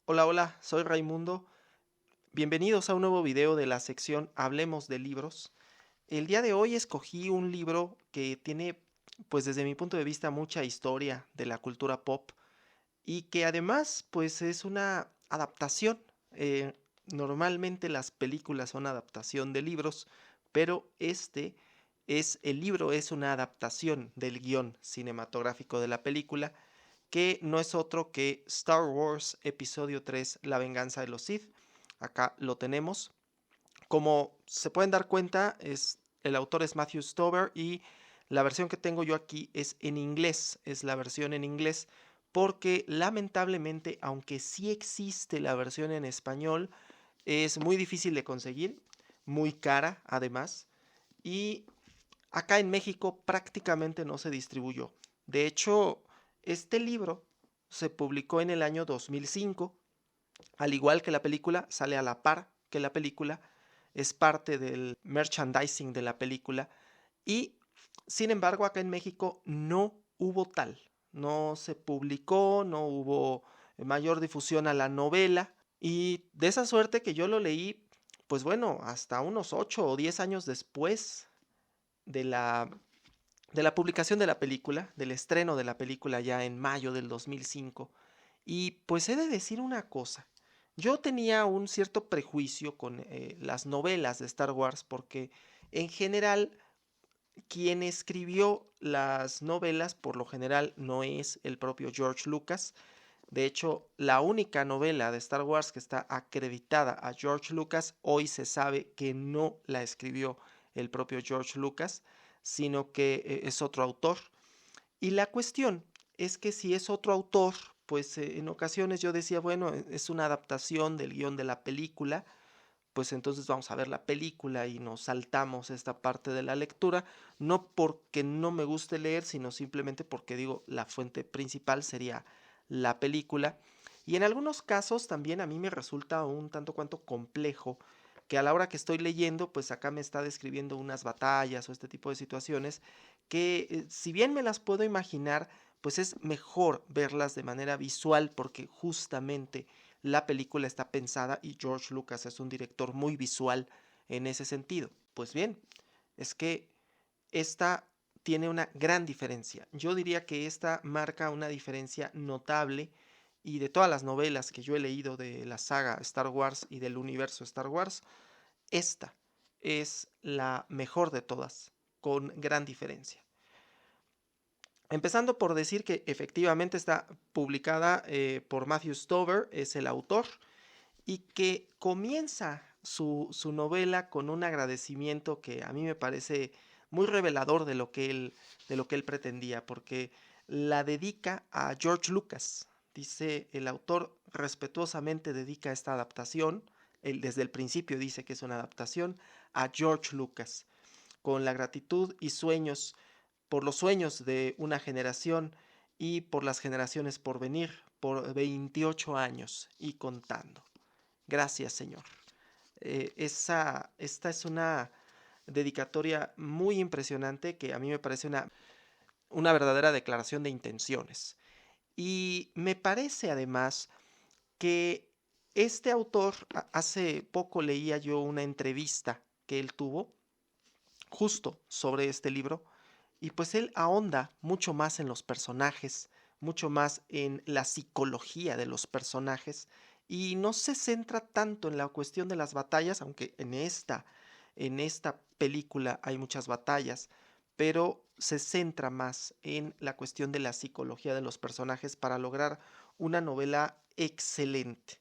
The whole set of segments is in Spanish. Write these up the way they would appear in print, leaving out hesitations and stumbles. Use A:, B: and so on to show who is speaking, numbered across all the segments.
A: Hola, hola, soy Raimundo. Bienvenidos a un nuevo video de la sección Hablemos de libros. El día de hoy escogí un libro que tiene, pues desde mi punto de vista, mucha historia de la cultura pop y que además, pues es una adaptación. Eh, Normalmente las películas son adaptación de libros, pero el libro es una adaptación del guión cinematográfico de la película que no es otro que Star Wars Episodio 3, La venganza de los Sith. Acá lo tenemos. Como se pueden dar cuenta, el autor es Matthew Stover y la versión que tengo yo aquí es en inglés, es la versión en inglés, porque lamentablemente, aunque sí existe la versión en español, es muy difícil de conseguir, muy cara además, y acá en México prácticamente no se distribuyó. De hecho, este libro se publicó en el año 2005, al igual que la película, sale a la par que la película, es parte del merchandising de la película y, sin embargo, acá en México no hubo tal, no se publicó, no hubo mayor difusión a la novela y de esa suerte que yo lo leí, pues bueno, hasta unos 8 o 10 años después de la publicación de la película, del estreno de la película ya en mayo del 2005. Y pues he de decir una cosa, yo tenía un cierto prejuicio con las novelas de Star Wars porque en general quien escribió las novelas por lo general no es el propio George Lucas. De hecho, la única novela de Star Wars que está acreditada a George Lucas, hoy se sabe que no la escribió el propio George Lucas, sino que es otro autor. Y la cuestión es que si es otro autor, pues en ocasiones yo decía, bueno, es una adaptación del guión de la película, pues entonces vamos a ver la película y nos saltamos esta parte de la lectura, no porque no me guste leer, sino simplemente porque digo, la fuente principal sería la película. Y en algunos casos también a mí me resulta un tanto cuanto complejo que a la hora que estoy leyendo, pues acá me está describiendo unas batallas o este tipo de situaciones que si bien me las puedo imaginar, pues es mejor verlas de manera visual porque justamente la película está pensada y George Lucas es un director muy visual en ese sentido. Pues bien, es que esta tiene una gran diferencia. Yo diría que esta marca una diferencia notable y de todas las novelas que yo he leído de la saga Star Wars y del universo Star Wars, esta es la mejor de todas, con gran diferencia. Empezando por decir que efectivamente está publicada por Matthew Stover, es el autor, y que comienza su novela con un agradecimiento que a mí me parece muy revelador de lo que él pretendía, porque la dedica a George Lucas. Dice el autor respetuosamente dedica esta adaptación, él desde el principio dice que es una adaptación, a George Lucas, con la gratitud y sueños por los sueños de una generación y por las generaciones por venir, por 28 años y contando. Gracias, Señor. Esta es una dedicatoria muy impresionante que a mí me parece una verdadera declaración de intenciones. Y me parece además que este autor, hace poco leía yo una entrevista que él tuvo justo sobre este libro, y pues él ahonda mucho más en los personajes, mucho más en la psicología de los personajes, y no se centra tanto en la cuestión de las batallas, aunque en esta película hay muchas batallas, pero se centra más en la cuestión de la psicología de los personajes para lograr una novela excelente.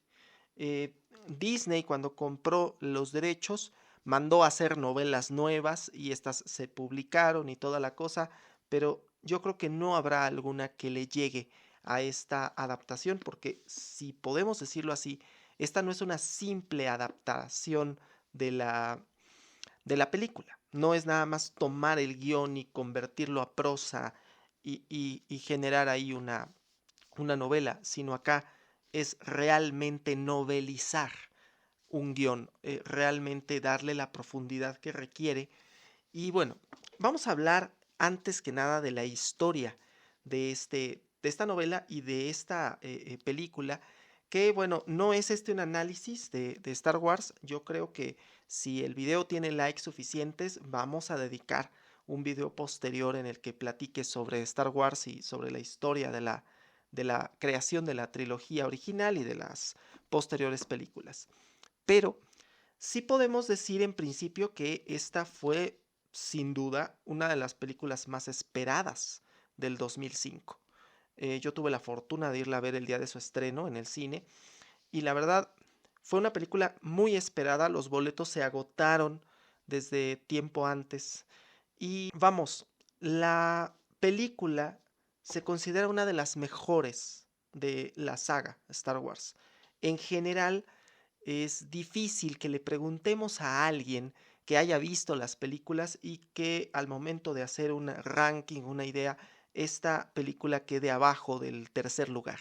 A: eh, Disney, cuando compró los derechos, mandó a hacer novelas nuevas y estas se publicaron y toda la cosa, pero yo creo que no habrá alguna que le llegue a esta adaptación, porque si podemos decirlo así, esta no es una simple adaptación de de la película. No es nada más tomar el guión y convertirlo a prosa y generar ahí una novela, sino acá es realmente novelizar un guión, realmente darle la profundidad que requiere. Y bueno, vamos a hablar antes que nada de la historia de esta novela y de esta película, que bueno, no es este un análisis de Star Wars. Yo creo que si el video tiene likes suficientes, vamos a dedicar un video posterior en el que platique sobre Star Wars y sobre la historia de la creación de la trilogía original y de las posteriores películas. Pero sí podemos decir en principio que esta fue sin duda una de las películas más esperadas del 2005. Yo tuve la fortuna de irla a ver el día de su estreno en el cine y la verdad fue una película muy esperada. Los boletos se agotaron desde tiempo antes y vamos, la película se considera una de las mejores de la saga Star Wars. En general, es difícil que le preguntemos a alguien que haya visto las películas y que al momento de hacer un ranking, una idea, esta película quede abajo del tercer lugar.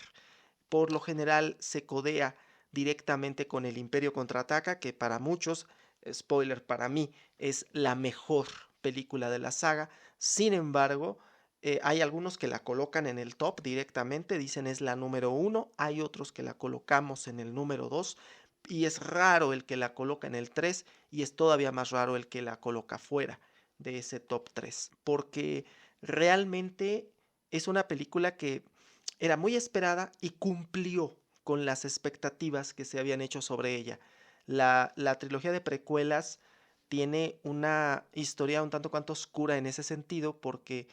A: Por lo general se codea directamente con El Imperio Contraataca, que para muchos, spoiler para mí, es la mejor película de la saga. Sin embargo, hay algunos que la colocan en el top directamente, dicen es la número uno, hay otros que la colocamos en el número 2 y es raro el que la coloca en el 3 y es todavía más raro el que la coloca fuera de ese top 3 porque realmente es una película que era muy esperada y cumplió con las expectativas que se habían hecho sobre ella. La trilogía de precuelas tiene una historia un tanto cuanto oscura en ese sentido porque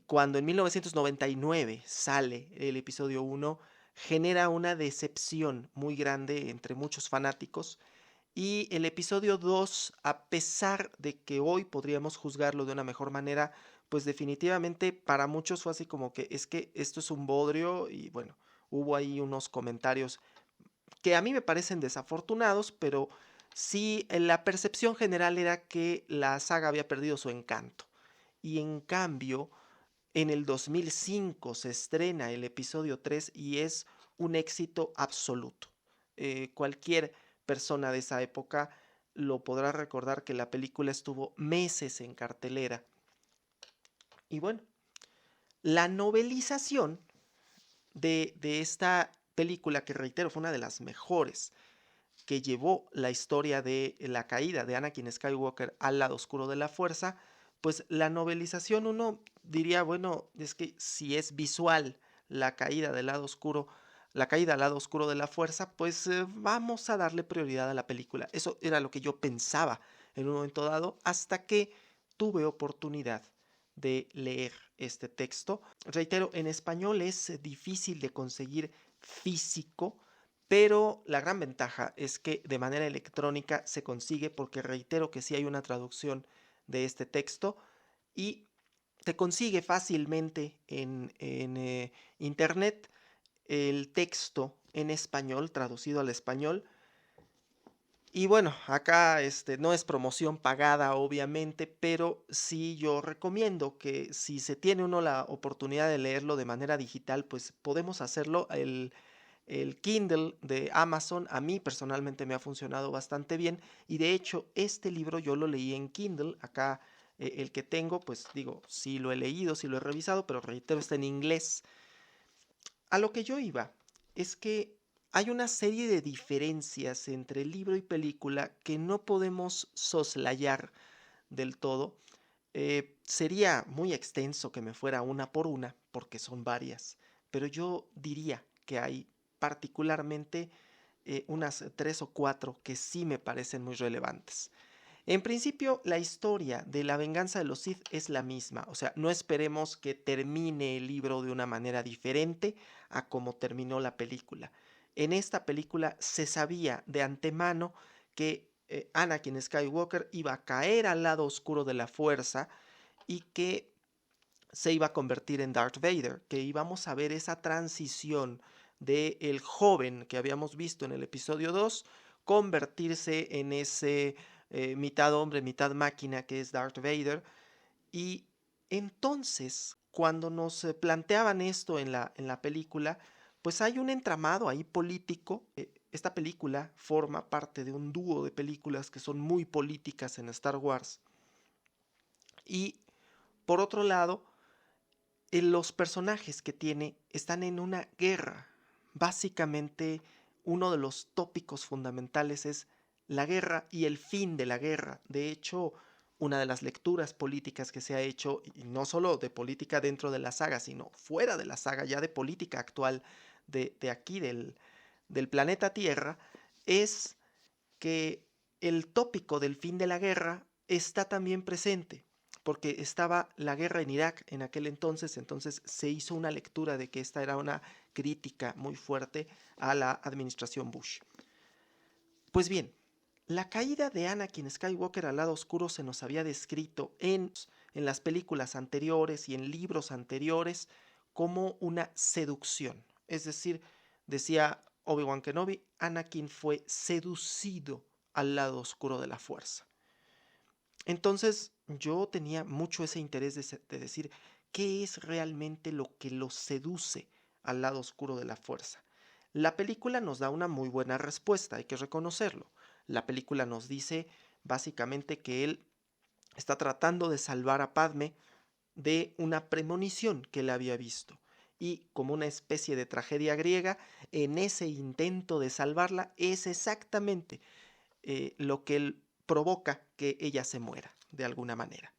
A: cuando en 1999 sale el episodio 1, genera una decepción muy grande entre muchos fanáticos. Y el episodio 2, a pesar de que hoy podríamos juzgarlo de una mejor manera, pues definitivamente para muchos fue así como que es que esto es un bodrio y bueno, hubo ahí unos comentarios que a mí me parecen desafortunados, pero sí la percepción general era que la saga había perdido su encanto. Y en cambio, en el 2005 se estrena el episodio 3 y es un éxito absoluto. Cualquier persona de esa época lo podrá recordar que la película estuvo meses en cartelera. Y bueno, la novelización de esta película, que reitero, fue una de las mejores que llevó la historia de la caída de Anakin Skywalker al lado oscuro de la fuerza, pues la novelización uno diría, bueno, es que si es visual la caída del lado oscuro, la caída al lado oscuro de la fuerza, pues vamos a darle prioridad a la película. Eso era lo que yo pensaba en un momento dado, hasta que tuve oportunidad de leer este texto. Reitero, en español es difícil de conseguir físico, pero la gran ventaja es que de manera electrónica se consigue porque reitero que sí hay una traducción de este texto y se consigue fácilmente en internet el texto en español, traducido al español. Y bueno, acá no es promoción pagada, obviamente, pero sí yo recomiendo que si se tiene uno la oportunidad de leerlo de manera digital, pues podemos hacerlo. El Kindle de Amazon a mí personalmente me ha funcionado bastante bien y de hecho este libro yo lo leí en Kindle. Acá el que tengo, pues digo, sí lo he leído, sí lo he revisado, pero reitero, está en inglés. A lo que yo iba es que hay una serie de diferencias entre libro y película que no podemos soslayar del todo. Sería muy extenso que me fuera una por una, porque son varias, pero yo diría que hay particularmente unas tres o cuatro que sí me parecen muy relevantes. En principio, la historia de la venganza de los Sith es la misma, o sea, no esperemos que termine el libro de una manera diferente a como terminó la película. En esta película se sabía de antemano que Anakin Skywalker iba a caer al lado oscuro de la fuerza y que se iba a convertir en Darth Vader, que íbamos a ver esa transición de el joven que habíamos visto en el episodio 2 convertirse en ese mitad hombre, mitad máquina que es Darth Vader. Y entonces, cuando nos planteaban esto en la película, pues hay un entramado ahí político. Esta película forma parte de un dúo de películas que son muy políticas en Star Wars. Y por otro lado, los personajes que tiene están en una guerra, básicamente uno de los tópicos fundamentales es la guerra y el fin de la guerra. De hecho, una de las lecturas políticas que se ha hecho, y no solo de política dentro de la saga, sino fuera de la saga, ya de política actual de aquí, del planeta Tierra, es que el tópico del fin de la guerra está también presente, porque estaba la guerra en Irak en aquel entonces se hizo una lectura de que esta era una crítica muy fuerte a la administración Bush. Pues bien, la caída de Anakin Skywalker al lado oscuro se nos había descrito en las películas anteriores y en libros anteriores como una seducción. Es decir, decía Obi-Wan Kenobi, Anakin fue seducido al lado oscuro de la fuerza. Entonces yo tenía mucho ese interés de decir qué es realmente lo que lo seduce al lado oscuro de la fuerza. La película nos da una muy buena respuesta, hay que reconocerlo. La película nos dice básicamente que él está tratando de salvar a Padme de una premonición que él había visto. Y como una especie de tragedia griega, en ese intento de salvarla es exactamente lo que él provoca que ella se muera de alguna manera.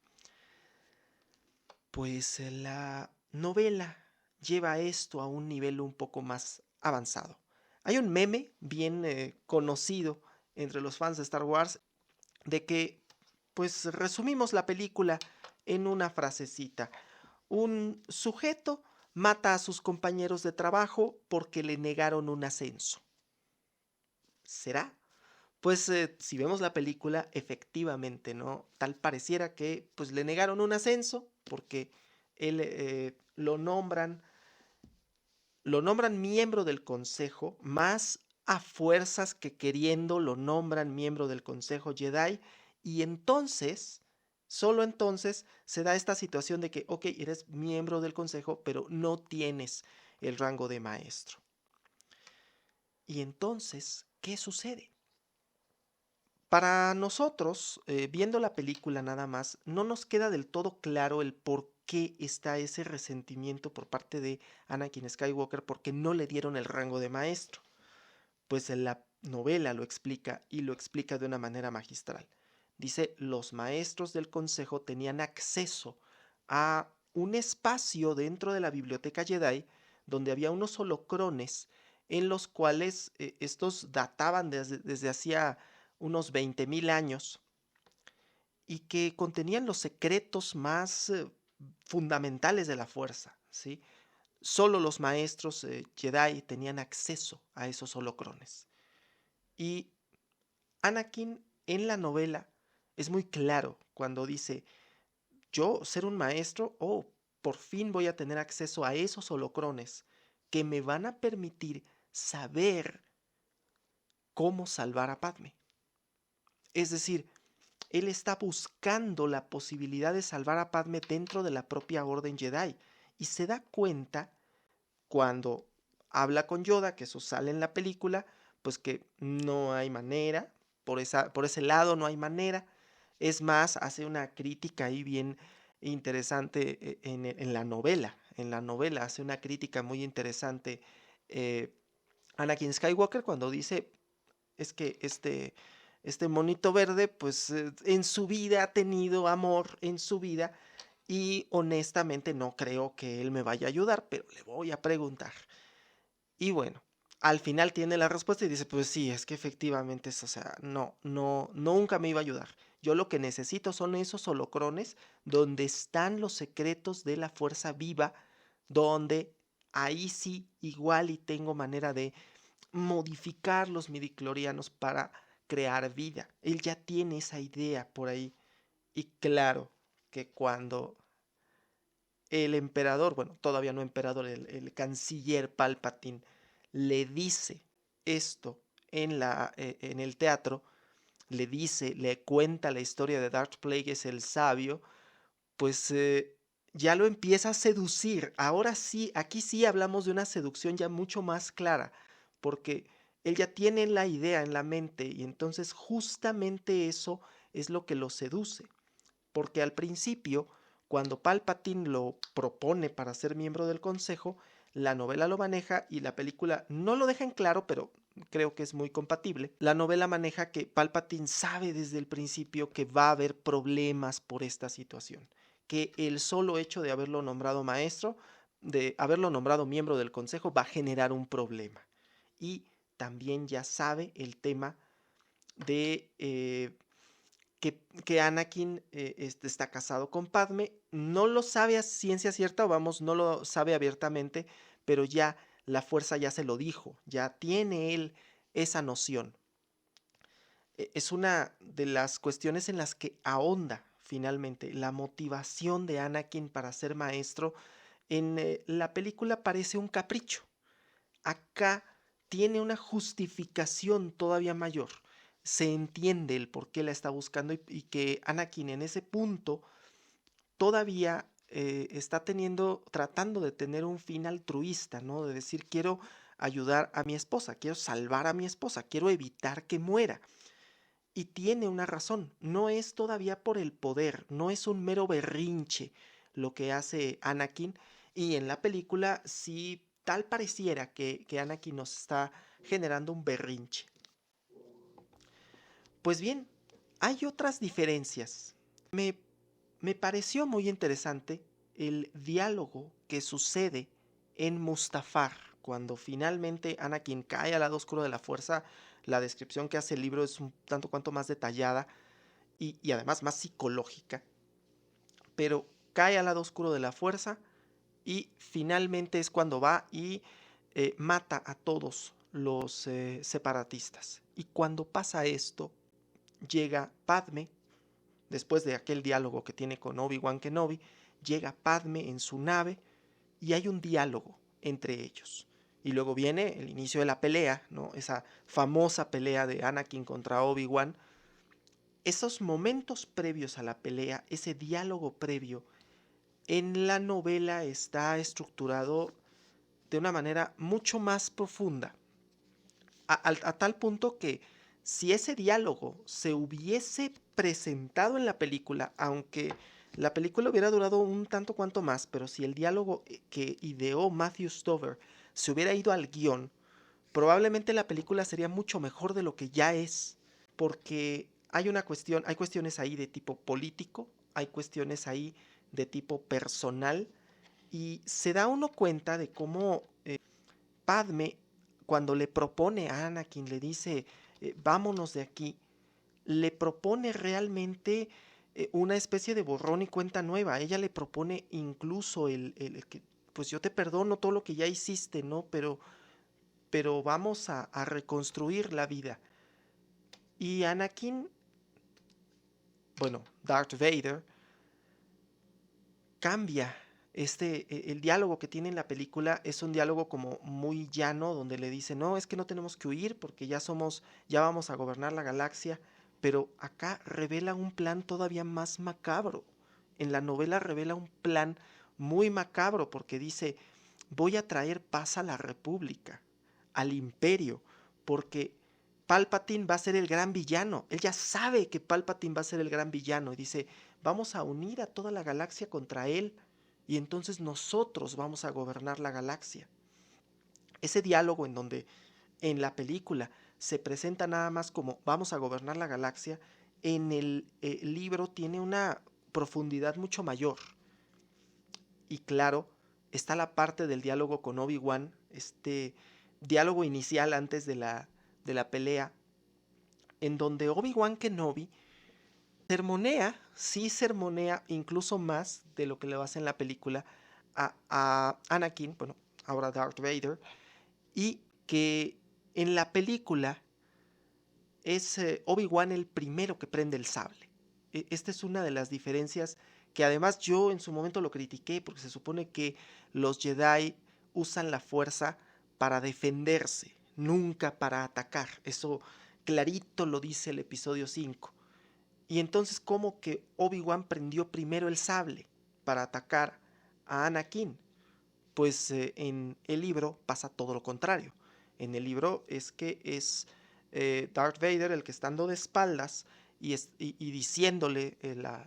A: Pues la novela lleva esto a un nivel un poco más avanzado. Hay un meme bien conocido entre los fans de Star Wars de que pues resumimos la película en una frasecita. Un sujeto mata a sus compañeros de trabajo porque le negaron un ascenso. ¿Será? Pues si vemos la película, efectivamente, ¿no? Tal pareciera que pues le negaron un ascenso porque él lo nombran miembro del consejo, más a fuerzas que queriendo lo nombran miembro del consejo Jedi, y entonces, solo entonces, se da esta situación de que, ok, eres miembro del consejo, pero no tienes el rango de maestro. Y entonces, ¿qué sucede? Para nosotros, viendo la película nada más, no nos queda del todo claro el por qué está ese resentimiento por parte de Anakin Skywalker porque no le dieron el rango de maestro. Pues en la novela lo explica y lo explica de una manera magistral. Dice, los maestros del consejo tenían acceso a un espacio dentro de la biblioteca Jedi donde había unos holocrones en los cuales estos databan desde hacía unos 20.000 años y que contenían los secretos más fundamentales de la fuerza, ¿sí? Solo los maestros Jedi tenían acceso a esos holocrones. Y Anakin en la novela es muy claro cuando dice, yo ser un maestro, por fin voy a tener acceso a esos holocrones que me van a permitir saber cómo salvar a Padme. Es decir, él está buscando la posibilidad de salvar a Padme dentro de la propia Orden Jedi y se da cuenta cuando habla con Yoda, que eso sale en la película, pues que no hay manera, por ese lado no hay manera. Es más, hace una crítica ahí bien interesante en la novela hace una crítica muy interesante Anakin Skywalker cuando dice, es que este monito verde, pues en su vida ha tenido amor en su vida y honestamente no creo que él me vaya a ayudar, pero le voy a preguntar. Y bueno, al final tiene la respuesta y dice, pues sí, es que efectivamente es, o sea, no, nunca me iba a ayudar. Yo lo que necesito son esos holocrones donde están los secretos de la fuerza viva, donde ahí sí igual y tengo manera de modificar los midichlorianos para crear vida. Él ya tiene esa idea por ahí. Y claro que cuando el emperador, bueno, todavía no emperador, el canciller Palpatine le dice esto en el teatro, le dice, le cuenta la historia de Darth Plagueis el sabio, pues ya lo empieza a seducir. Ahora sí, aquí sí hablamos de una seducción ya mucho más clara, porque él ya tiene la idea en la mente y entonces justamente eso es lo que lo seduce, porque al principio, cuando Palpatine lo propone para ser miembro del consejo, la novela lo maneja y la película no lo deja en claro, pero creo que es muy compatible. La novela maneja que Palpatine sabe desde el principio que va a haber problemas por esta situación, que el solo hecho de haberlo nombrado maestro, de haberlo nombrado miembro del consejo, va a generar un problema. Y también ya sabe el tema de que Anakin está casado con Padme. No lo sabe a ciencia cierta, o vamos, no lo sabe abiertamente, pero ya la fuerza ya se lo dijo, ya tiene él esa noción. Es una de las cuestiones en las que ahonda finalmente la motivación de Anakin para ser maestro. En la película parece un capricho. Acá tiene una justificación todavía mayor. Se entiende el por qué la está buscando y que Anakin en ese punto todavía está tratando de tener un fin altruista, ¿no? De decir, quiero ayudar a mi esposa, quiero salvar a mi esposa, quiero evitar que muera. Y tiene una razón, no es todavía por el poder, no es un mero berrinche lo que hace Anakin. Y en la película sí tal pareciera que Anakin nos está generando un berrinche. Pues bien, hay otras diferencias. Me, me pareció muy interesante el diálogo que sucede en Mustafar, cuando finalmente Anakin cae al lado oscuro de la fuerza. La descripción que hace el libro es un tanto cuanto más detallada y además más psicológica, pero cae al lado oscuro de la fuerza y finalmente es cuando va y mata a todos los separatistas. Y cuando pasa esto, llega Padme, después de aquel diálogo que tiene con Obi-Wan Kenobi, llega Padme en su nave y hay un diálogo entre ellos. Y luego viene el inicio de la pelea, ¿no? Esa famosa pelea de Anakin contra Obi-Wan. Esos momentos previos a la pelea, ese diálogo previo, en la novela está estructurado de una manera mucho más profunda, a tal punto que si ese diálogo se hubiese presentado en la película, aunque la película hubiera durado un tanto cuanto más, pero si el diálogo que ideó Matthew Stover se hubiera ido al guión, probablemente la película sería mucho mejor de lo que ya es, porque hay cuestiones ahí de tipo político, hay cuestiones ahí de tipo personal, y se da uno cuenta de cómo Padme, cuando le propone a Anakin, le dice, vámonos de aquí, le propone realmente una especie de borrón y cuenta nueva. Ella le propone incluso el que, pues yo te perdono todo lo que ya hiciste, ¿no? Pero vamos a reconstruir la vida. Y Anakin, bueno, Darth Vader, cambia. El diálogo que tiene en la película es un diálogo como muy llano, donde le dice, no, es que no tenemos que huir porque ya vamos a gobernar la galaxia, pero acá revela un plan todavía más macabro. En la novela revela un plan muy macabro porque dice, voy a traer paz a la República, al Imperio, porque Palpatine va a ser el gran villano. Él ya sabe que Palpatine va a ser el gran villano y dice, vamos a unir a toda la galaxia contra él y entonces nosotros vamos a gobernar la galaxia. Ese diálogo en donde en la película se presenta nada más como vamos a gobernar la galaxia, en el libro tiene una profundidad mucho mayor. Y claro, está la parte del diálogo con Obi-Wan, este diálogo inicial antes de la pelea, en donde Obi-Wan Kenobi sermonea, sí sermonea incluso más de lo que le hace en la película a Anakin, bueno, ahora Darth Vader, y que en la película es Obi-Wan el primero que prende el sable. Esta es una de las diferencias que además yo en su momento lo critiqué porque se supone que los Jedi usan la fuerza para defenderse, nunca para atacar. Eso clarito lo dice el episodio 5. Y entonces como que Obi-Wan prendió primero el sable para atacar a Anakin. Pues en el libro pasa todo lo contrario. En el libro es que es Darth Vader el que estando de espaldas y diciéndole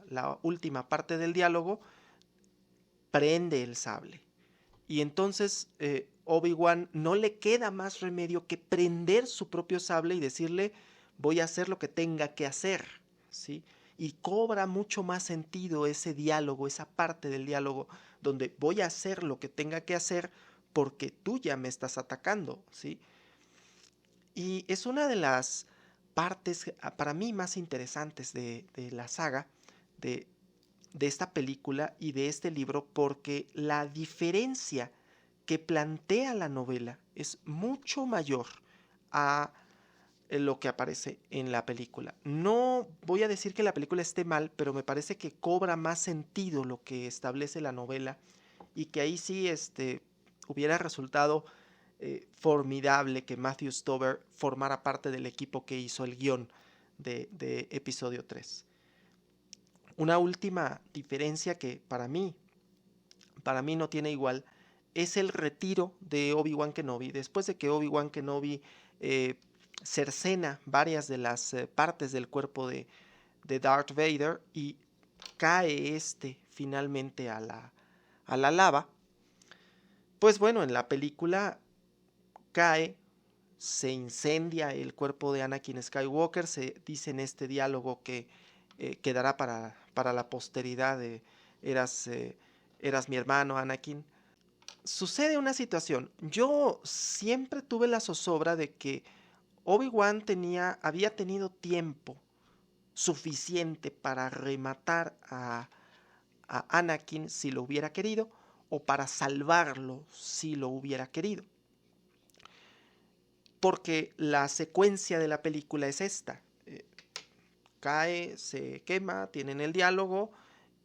A: la última parte del diálogo, prende el sable. Y entonces Obi-Wan no le queda más remedio que prender su propio sable y decirle, voy a hacer lo que tenga que hacer, ¿sí? Y cobra mucho más sentido ese diálogo, esa parte del diálogo, donde voy a hacer lo que tenga que hacer porque tú ya me estás atacando, ¿sí? Y es una de las partes para mí más interesantes de la saga, de, de esta película y de este libro, porque la diferencia que plantea la novela es mucho mayor a lo que aparece en la película. No voy a decir que la película esté mal, pero me parece que cobra más sentido lo que establece la novela y que ahí sí hubiera resultado formidable que Matthew Stover formara parte del equipo que hizo el guión de episodio 3. Una última diferencia que para mí no tiene igual, es el retiro de Obi-Wan Kenobi. Después de que Obi-Wan Kenobi eh, cercena varias de las partes del cuerpo de Darth Vader y cae finalmente a la lava, pues bueno, en la película cae, se incendia el cuerpo de Anakin Skywalker, se dice en este diálogo que quedará para la posteridad de eras, eras mi hermano Anakin. Sucede una situación, yo siempre tuve la zozobra de que Obi-Wan había tenido tiempo suficiente para rematar a Anakin si lo hubiera querido o para salvarlo si lo hubiera querido. Porque la secuencia de la película es esta. Cae, se quema, tienen el diálogo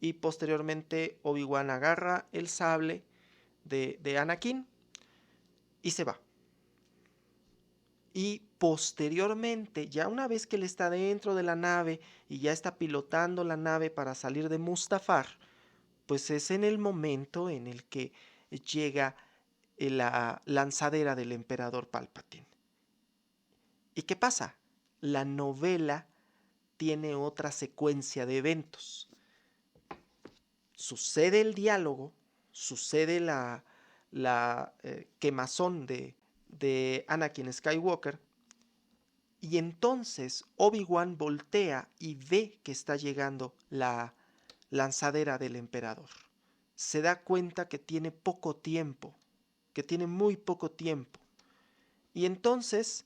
A: y posteriormente Obi-Wan agarra el sable de Anakin y se va. Y posteriormente, ya una vez que él está dentro de la nave y ya está pilotando la nave para salir de Mustafar, pues es en el momento en el que llega la lanzadera del emperador Palpatine. ¿Y qué pasa? La novela tiene otra secuencia de eventos. Sucede el diálogo, sucede la quemazón de Anakin Skywalker, y entonces Obi-Wan voltea y ve que está llegando la lanzadera del emperador. Se da cuenta que tiene poco tiempo, que tiene muy poco tiempo. Y entonces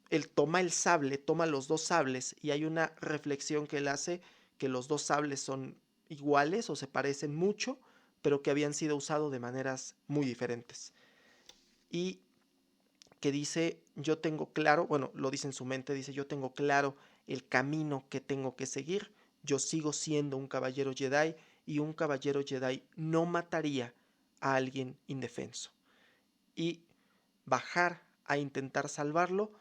A: él toma el sable, toma los dos sables y hay una reflexión que él hace que los dos sables son iguales o se parecen mucho, pero que habían sido usados de maneras muy diferentes. Y que dice, yo tengo claro, bueno, lo dice en su mente, dice, yo tengo claro el camino que tengo que seguir, yo sigo siendo un caballero Jedi y un caballero Jedi no mataría a alguien indefenso. Y bajar a intentar salvarlo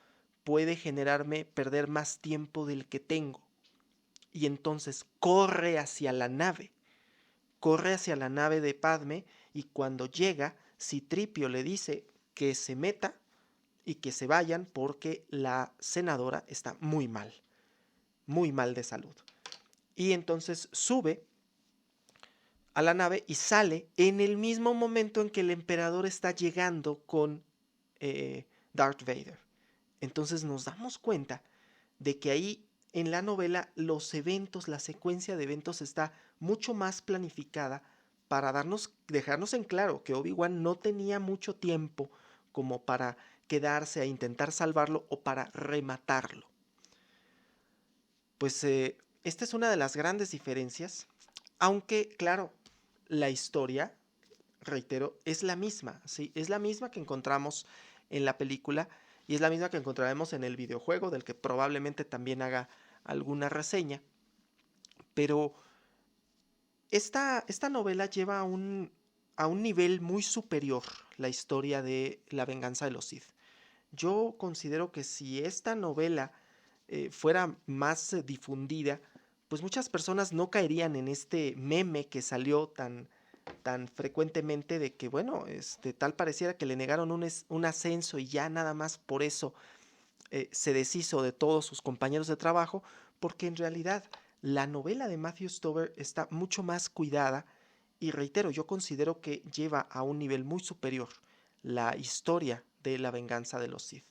A: puede generarme perder más tiempo del que tengo. Y entonces corre hacia la nave de Padme y cuando llega, Citripio le dice que se meta y que se vayan porque la senadora está muy mal de salud. Y entonces sube a la nave y sale en el mismo momento en que el emperador está llegando con Darth Vader. Entonces nos damos cuenta de que ahí en la novela los eventos, la secuencia de eventos está mucho más planificada para dejarnos en claro que Obi-Wan no tenía mucho tiempo como para quedarse a intentar salvarlo o para rematarlo. Pues esta es una de las grandes diferencias, aunque claro, la historia, reitero, es la misma, ¿sí? Es la misma que encontramos en la película y es la misma que encontraremos en el videojuego, del que probablemente también haga alguna reseña. Pero esta novela lleva a un nivel muy superior la historia de La venganza de los Sith. Yo considero que si esta novela fuera más difundida, pues muchas personas no caerían en este meme que salió tan frecuentemente de que, bueno, tal pareciera que le negaron un ascenso y ya nada más por eso se deshizo de todos sus compañeros de trabajo, porque en realidad la novela de Matthew Stover está mucho más cuidada Y reitero, yo considero que lleva a un nivel muy superior la historia de la venganza de los Sith.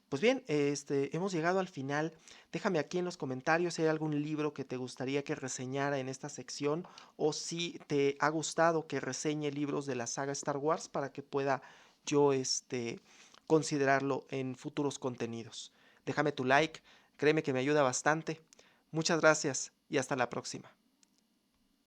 A: Pues bien, hemos llegado al final. Déjame aquí en los comentarios si hay algún libro que te gustaría que reseñara en esta sección o si te ha gustado que reseñe libros de la saga Star Wars para que pueda yo considerarlo en futuros contenidos. Déjame tu like, créeme que me ayuda bastante. Muchas gracias y hasta la próxima.